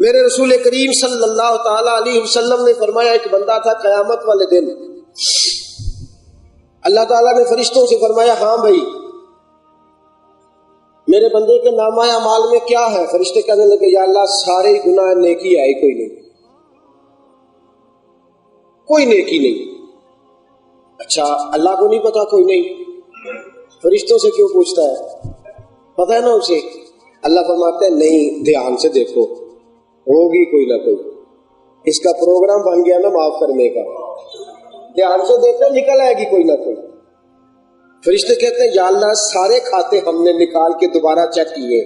میرے رسول کریم صلی اللہ تعالی علیہ وسلم نے فرمایا ایک بندہ تھا قیامت والے دن، اللہ تعالیٰ نے فرشتوں سے فرمایا ہاں بھائی میرے بندے کے نامہ اعمال میں کیا ہے؟ فرشتے کہنے لگے یا اللہ سارے گناہ، نیکی ہے کوئی نہیں، کوئی نیکی نہیں۔ اچھا اللہ کو نہیں پتا کوئی نہیں، فرشتوں سے کیوں پوچھتا ہے؟ پتا ہے نا اسے۔ اللہ فرماتے ہیں نہیں، دھیان سے دیکھو، ہوگی کوئی نہ کوئی، اس کا پروگرام بن گیا نا معاف کرنے کا، دھیان سے دیکھو نکل آئے گی کوئی نہ کوئی۔ فرشتے کہتے ہیں یا اللہ سارے کھاتے ہم نے نکال کے دوبارہ چیک کیے،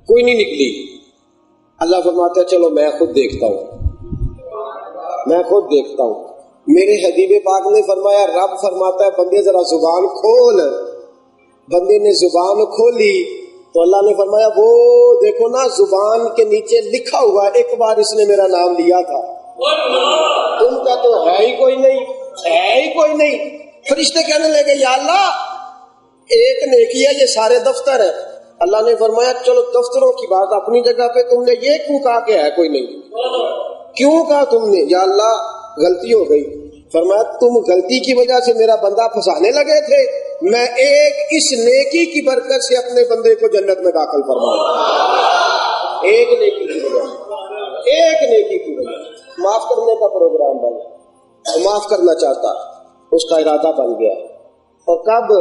کوئی نہیں نکلی۔ اللہ فرماتا ہے چلو میں خود دیکھتا ہوں، میں خود دیکھتا ہوں۔ میرے حبیب پاک نے فرمایا، رب فرماتا ہے بندے ذرا زبان کھول۔ بندے نے زبان کھولی تو اللہ نے فرمایا وہ دیکھو نا زبان کے نیچے لکھا ہوا ایک بار اس نے میرا نام لیا تھا، تم کا تو ہے ہی کوئی نہیں، ہے ہی کوئی نہیں۔ فرشتے کہنے لگے یا اللہ ایک نیکی ہے، یہ سارے دفتر ہے۔ اللہ نے فرمایا چلو دفتروں کی بات اپنی جگہ پہ، تم نے یہ کیوں کہا کہ ہے کوئی نہیں؟ کیوں کہا تم نے؟ یا اللہ غلطی ہو گئی۔ فرمایا تم غلطی کی وجہ سے میرا بندہ پھنسانے لگے تھے، میں ایک اس نیکی کی برکت سے اپنے بندے کو جنت میں داخل فرماؤں۔ ایک نیکی کی وجہ، ایک نیکی کی وجہ معاف کرنے کا پروگرام بنا، معاف کرنا چاہتا، اس کا ارادہ بن گیا۔ اور کب؟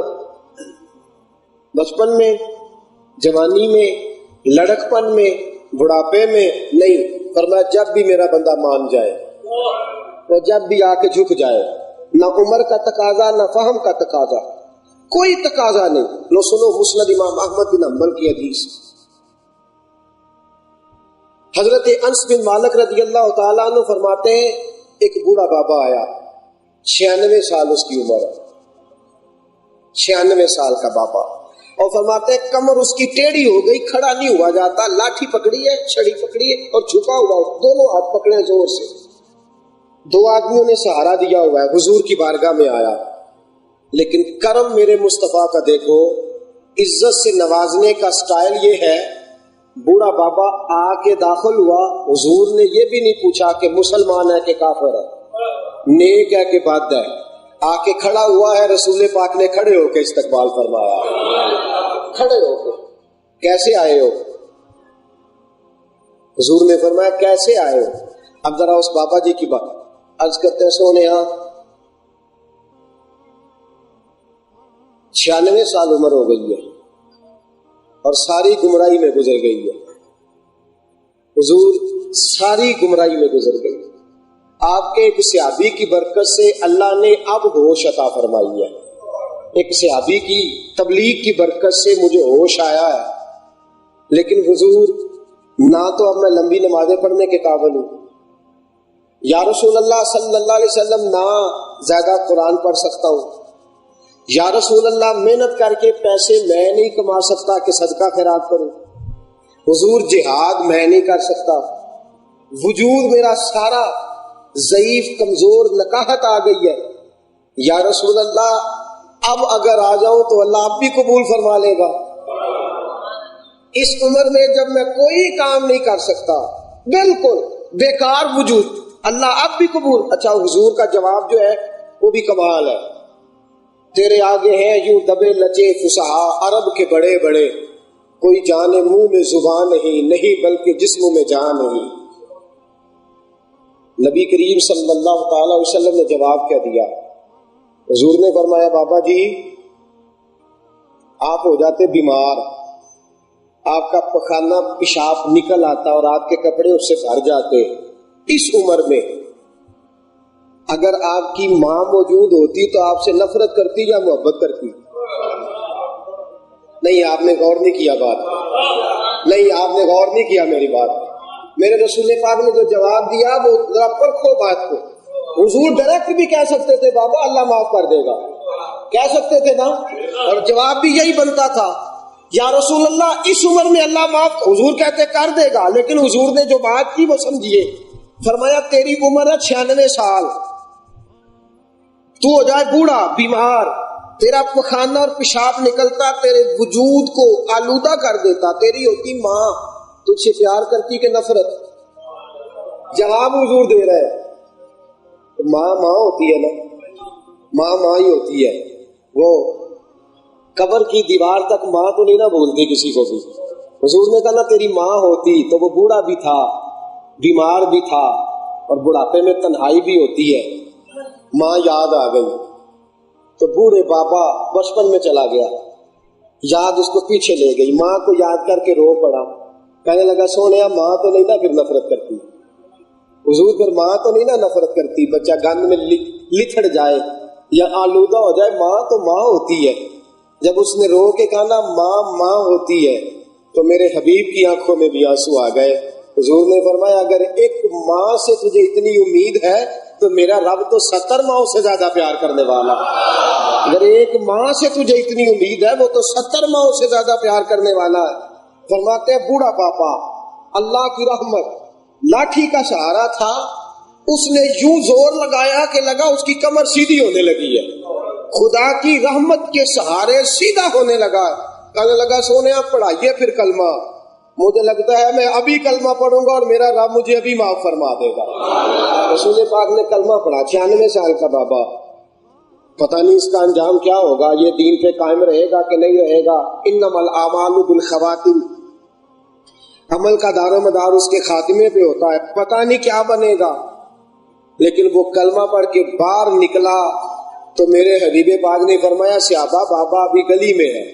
بچپن میں، جوانی میں، لڑکپن میں، بڑھاپے میں نہیں۔ فرمایا جب بھی میرا بندہ مان جائے، وہ جب بھی آ کے جھک جائے، نہ عمر کا تقاضا نہ فہم کا تقاضا، کوئی تقاضا نہیں۔ لو سنو مسند امام احمد بن حنبل کی حدیث، حضرت انس بن مالک رضی اللہ تعالیٰ عنہ فرماتے ہیں ایک بوڑھا بابا آیا، 96 سال اس کی عمر ہے، 96 سال کا بابا، اور فرماتے ہیں کمر اس کی ٹیڑھی ہو گئی، کھڑا نہیں ہوا جاتا، لاٹھی پکڑی ہے، چھڑی پکڑی ہے اور جھکا ہوا، دونوں ہاتھ پکڑے زور سے، دو آدمیوں نے سہارا دیا ہوا ہے، حضور کی بارگاہ میں آیا۔ لیکن کرم میرے مصطفیٰ کا دیکھو، عزت سے نوازنے کا سٹائل یہ ہے، بوڑھا بابا آ کے داخل ہوا، حضور نے یہ بھی نہیں پوچھا کہ مسلمان ہے کہ کافر ہے، نیک ہے کہ بد ہے، آ کے کھڑا ہوا ہے، رسول پاک نے کھڑے ہو کے استقبال فرمایا، کھڑے ہو کے۔ کیسے آئے ہو؟ حضور نے فرمایا کیسے آئے ہو؟ اب ذرا اس بابا جی کی بات عرض کرتے ہیں، سونے ہاں 96 سال عمر ہو گئی ہے اور ساری گمراہی میں گزر گئی ہے، حضور ساری گمراہی میں گزر گئی، آپ کے ایک صحابی کی برکت سے اللہ نے اب ہوش عطا فرمائی ہے، ایک صحابی کی تبلیغ کی برکت سے مجھے ہوش آیا ہے۔ لیکن حضور نہ تو اب میں لمبی نمازیں پڑھنے کے قابل ہوں، یا رسول اللہ صلی اللہ علیہ وسلم نہ زیادہ قرآن پڑھ سکتا ہوں، یا رسول اللہ محنت کر کے پیسے میں نہیں کما سکتا کہ صدقہ خیرات کروں، حضور جہاد میں نہیں کر سکتا، وجود میرا سارا ضعیف کمزور، نکاہت آ گئی ہے، یا رسول اللہ اب اگر آ جاؤں تو اللہ اب بھی قبول فرما لے گا، اس عمر میں جب میں کوئی کام نہیں کر سکتا، بالکل بیکار وجود، اللہ اب بھی قبول۔ اچھا حضور کا جواب جو ہے وہ بھی کمال ہے، تیرے آگے ہیں یوں دبے لچے فصحا عرب کے بڑے بڑے، کوئی جانے منہ میں زبان نہیں بلکہ جسم میں جان نہیں۔ نبی کریم صلی اللہ تعالی علیہ وسلم نے جواب کیا دیا؟ حضور نے فرمایا بابا جی آپ ہو جاتے بیمار، آپ کا پخانہ پیشاب نکل آتا اور آپ کے کپڑے اس سے بھر جاتے، اس عمر میں اگر آپ کی ماں موجود ہوتی تو آپ سے نفرت کرتی یا محبت کرتی؟ نہیں، آپ نے غور نہیں کیا بات، نہیں آپ نے غور نہیں کیا میری بات۔ میرے رسول پاک نے جو جواب دیا وہ ذرا پرکھو بات کو۔ حضور ڈائریکٹ بھی کہہ سکتے تھے بابا اللہ معاف کر دے گا، کہہ سکتے تھے نا، اور جواب بھی یہی بنتا تھا یا رسول اللہ اس عمر میں اللہ معاف، حضور کہتے کر دے گا، لیکن حضور نے جو بات کی وہ سمجھیے، فرمایا تیری عمر ہے 96 سال، تو ہو جائے بوڑھا بیمار، تیرا پخانہ اور پیشاب نکلتا تیرے وجود کو آلودہ کر دیتا، تیری ہوتی ماں تجھ سے پیار کرتی کہ نفرت؟ جواب حضور دے رہے ہیں. ماں ماں ہوتی ہے نا, ماں ماں ہی ہوتی ہے. وہ قبر کی دیوار تک ماں تو نہیں نہ بولتی کسی کو بھی. حضور نے کہا نا تیری ماں ہوتی تو وہ بوڑھا بھی تھا, بیمار بھی تھا, اور بڑھاپے میں تنہائی بھی ہوتی ہے. ماں یاد آ گئی تو بوڑھے بابا بچپن میں چلا گیا, یاد اس کو پیچھے لے گئی. ماں کو یاد کر کے رو پڑا, کہنے لگا سونیا ماں تو نہیں نا پھر نفرت کرتی. حضور پھر ماں تو نہیں نا نفرت کرتی, بچہ گند میں لتھڑ جائے یا آلودہ ہو جائے, ماں تو ماں ہوتی ہے. جب اس نے رو کے کہا نا ماں ماں ہوتی ہے تو میرے حبیب کی آنکھوں میں بھی آنسو آ گئے. حضور نے فرمایا اگر ایک ماں سے تجھے اتنی امید ہے تو میرا رب تو 70 ماؤں سے زیادہ پیار کرنے والا. اگر ایک ماں سے تجھے اتنی امید ہے وہ تو 70 ماؤں سے زیادہ پیار کرنے والا ہے. فرماتے ہیں بوڑھا پاپا اللہ کی رحمت, لاٹھی کا سہارا تھا, اس نے یوں زور لگایا کہ لگا اس کی کمر سیدھی ہونے لگی ہے. خدا کی رحمت کے سہارے سیدھا ہونے لگا. کہنے لگا سونے آپ پڑھائیے پھر کلمہ. مجھے لگتا ہے میں ابھی کلمہ پڑھوں گا اور میرا رب مجھے ابھی معاف فرما دے گا. رسول پاک نے کلمہ پڑھا, 96 سال کا بابا. پتہ نہیں اس کا انجام کیا ہوگا, یہ دین پہ قائم رہے گا کہ نہیں رہے گا. انما الاعمال بالخواتیم, عمل کا دار و مدار اس کے خاتمے پہ ہوتا ہے. پتہ نہیں کیا بنے گا, لیکن وہ کلمہ پڑھ کے باہر نکلا تو میرے حبیب پاک نے فرمایا صحابہ بابا ابھی گلی میں ہے,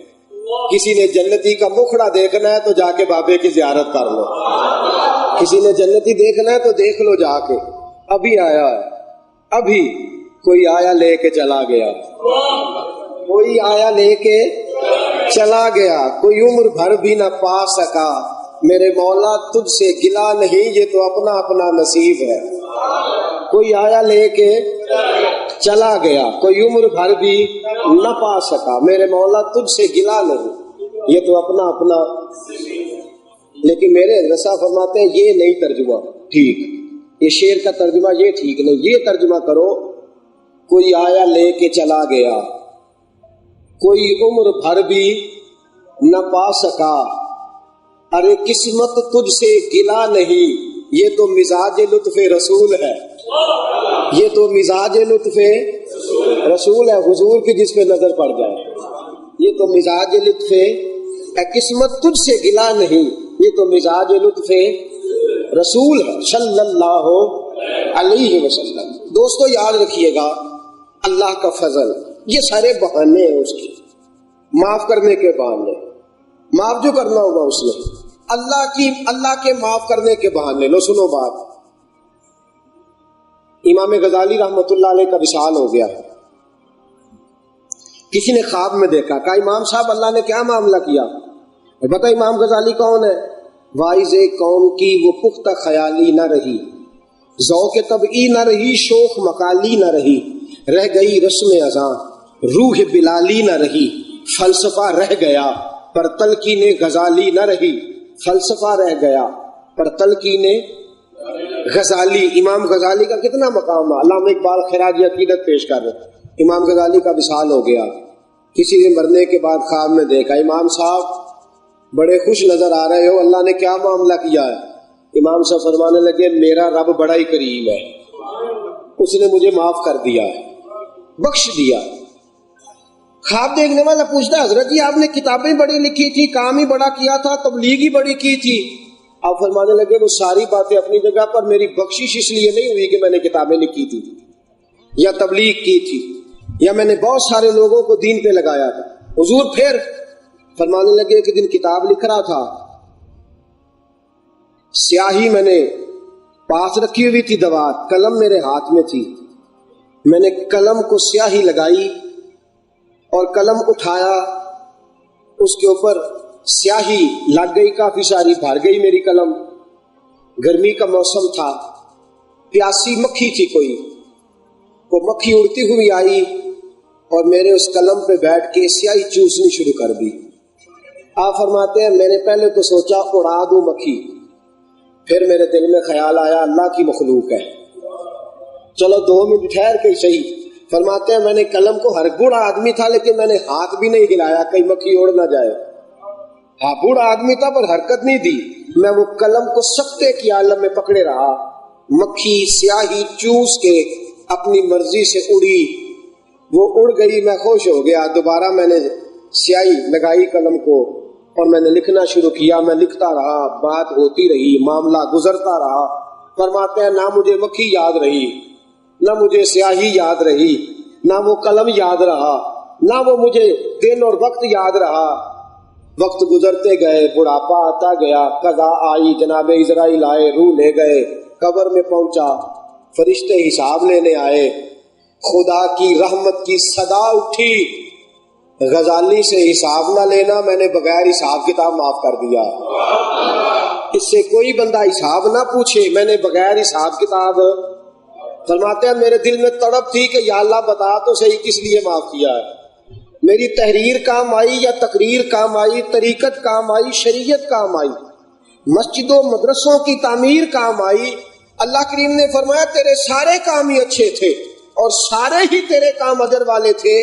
کسی نے جنتی کا مکھڑا دیکھنا ہے تو جا کے بابے کی زیارت کر لو. کسی نے جنتی دیکھنا ہے تو دیکھ لو جا کے, ابھی آیا ہے. ابھی کوئی آیا لے کے چلا گیا, کوئی آیا لے کے چلا گیا, کوئی عمر بھر بھی نہ پا سکا. میرے مولا تجھ سے گلا نہیں, یہ تو اپنا اپنا نصیب ہے. کوئی آیا لے کے چلا گیا, کوئی عمر بھر بھی نہ پا سکا. میرے مولا تجھ سے گلا نہیں, یہ تو اپنا اپنا. لیکن میرے رسا فرماتے ہیں یہ نہیں ترجمہ ٹھیک, یہ شعر کا ترجمہ یہ ٹھیک نہیں. یہ ترجمہ کرو کوئی آیا لے کے چلا گیا, کوئی عمر بھر بھی نہ پا سکا. ارے قسمت تجھ سے گلا نہیں, یہ تو مزاج لطف رسول ہے. یہ تو مزاج لطف رسول ہے. حضور کی جس پہ نظر پڑ جائے, یہ تو مزاج لطف. قسمت تجھ سے گلا نہیں, یہ تو مزاج لطف رسول ہے صلی اللہ علیہ وسلم. دوستو یاد رکھیے گا اللہ کا فضل, یہ سارے بہانے ہیں اس کے, معاف کرنے کے بہانے. معاف جو کرنا ہوگا اس نے, اللہ کے معاف کرنے کے بہانے. لو سنو بات, امام غزالی رحمت اللہ علیہ کا وصال ہو گیا. کسی نے خواب میں دیکھا, کہا امام صاحب اللہ نے کیا معاملہ کیا؟ بتا امام غزالی کون ہے؟ وائز قوم کی وہ پختہ خیالی نہ رہی, ذوق طبعی نہ رہی, شوخ مقالی نہ رہی, رہ گئی رسم اذاں, روح بلالی نہ رہی, فلسفہ رہ گیا پر تلقین غزالی نہ رہی. فلسفہ رہ گیا پر تلقین غزالی. امام غزالی کا کتنا مقام ہے. علامہ اقبال خراج عقیدت پیش کر رہے, امام غزالی کا وصال ہو گیا. کسی نے مرنے کے بعد خواب میں دیکھا, امام صاحب بڑے خوش نظر آ رہے ہو, اللہ نے کیا معاملہ کیا ہے؟ امام صاحب فرمانے لگے میرا رب بڑا ہی کریم ہے, اس نے مجھے معاف کر دیا ہے, بخش دیا. خواب دیکھنے والا پوچھتا حضرت جی آپ نے کتابیں بڑی لکھی تھی, کام ہی بڑا کیا تھا, تبلیغ ہی بڑی کی تھی. آپ فرمانے لگے وہ ساری باتیں اپنی جگہ پر, میری بخشش اس لیے نہیں ہوئی کہ میں نے کتابیں لکھی تھی یا تبلیغ کی تھی یا میں نے بہت سارے لوگوں کو دین پہ لگایا تھا. حضور پھر فرمانے لگے کہ دن کتاب لکھ رہا تھا, سیاہی میں نے پاس رکھی ہوئی تھی, دوات قلم میرے ہاتھ میں تھی, میں نے قلم کو سیاہی لگائی اور قلم اٹھایا, اس کے اوپر سیاہی لگ گئی, کافی ساری بھر گئی میری قلم. گرمی کا موسم تھا, پیاسی مکھی تھی کوئی, وہ مکھی اڑتی ہوئی آئی اور میرے اس قلم پہ بیٹھ کے سیاہی چوسنی شروع کر دی. آپ فرماتے ہیں میں نے پہلے تو سوچا اڑا دوں مکھی, پھر میرے دل میں خیال آیا اللہ کی مخلوق ہے, چلو 2 منٹ ٹھہر کے صحیح. فرماتے ہیں میں نے قلم کو, ہر بوڑھا آدمی تھا لیکن میں نے ہاتھ بھی نہیں ہلایا کہیں مکھی اڑ نہ جائے. ہاں بوڑھا آدمی تھا پر حرکت نہیں دی. میں وہ قلم کو سکتے کی عالم میں پکڑے رہا مکھی سیاہی چوس کے اپنی مرضی سے اڑی، وہ اڑ گئی، میں خوش ہو گیا، دوبارہ میں نے سیاہی لگائی قلم کو اور میں نے لکھنا شروع کیا، میں لکھتا رہا، بات ہوتی رہی، معاملہ گزرتا رہا۔ فرماتے ہیں نہ مجھے مکھی یاد رہی، نہ مجھے سیاہی یاد رہی، نہ وہ قلم یاد رہا، نہ وہ مجھے دن اور وقت یاد رہا۔ وقت گزرتے گئے، بڑھاپا آتا گیا، قضا آئی، جناب اسرائیل آئے، روح لے گئے، قبر میں پہنچا، فرشتے حساب لینے آئے، خدا کی رحمت کی صدا اٹھی، غزالی سے حساب نہ لینا، میں نے بغیر حساب کتاب معاف کر دیا، اس سے کوئی بندہ حساب نہ پوچھے، میں نے بغیر حساب کتاب۔ فرماتے ہیں میرے دل میں تڑپ تھی کہ یا اللہ بتا تو صحیح کس لیے معاف کیا ہے، میری تحریر کام آئی یا تقریر کام آئی، طریقت کام آئی، شریعت کام آئی، مسجدوں مدرسوں کی تعمیر کام آئی۔ اللہ کریم نے فرمایا تیرے سارے کام ہی اچھے تھے اور سارے ہی تیرے کام اجر والے تھے،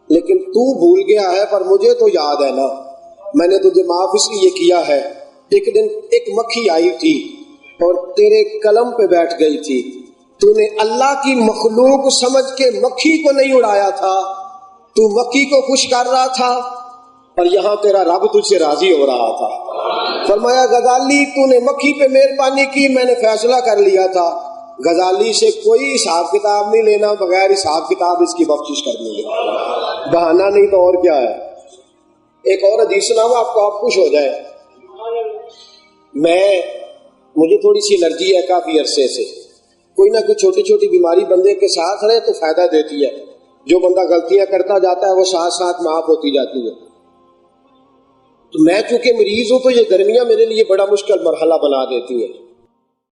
لیکن تو بھول گیا ہے، پر مجھے تو یاد ہے نا، میں نے تجھے معاف اس لیے کیا ہے۔ ایک دن ایک مکھی آئی تھی اور تیرے قلم پہ بیٹھ گئی تھی، تو نے اللہ کی مخلوق سمجھ کے مکھی کو نہیں اڑایا تھا، تو مکھی کو خوش کر رہا تھا، اور یہاں تیرا رب تجھ سے راضی ہو رہا تھا۔ فرمایا غزالی تو نے مکھی پہ مہربانی کی، میں نے فیصلہ کر لیا تھا غزالی سے کوئی حساب کتاب نہیں لینا، بغیر حساب کتاب اس کی بخشش کرنی ہے، بہانہ نہیں تو اور کیا ہے۔ ایک اور حدیث سناؤں آپ کو، آپ خوش ہو جائیں۔ مجھے تھوڑی سی الرجی ہے کافی عرصے سے، کوئی نہ کوئی چھوٹی چھوٹی بیماری بندے کے ساتھ رہے تو فائدہ دیتی ہے، جو بندہ غلطیاں کرتا جاتا ہے وہ ساتھ ساتھ معاف ہوتی جاتی ہے۔ تو میں چونکہ مریض ہوں تو یہ گرمیاں میرے لیے بڑا مشکل مرحلہ بنا دیتی ہے،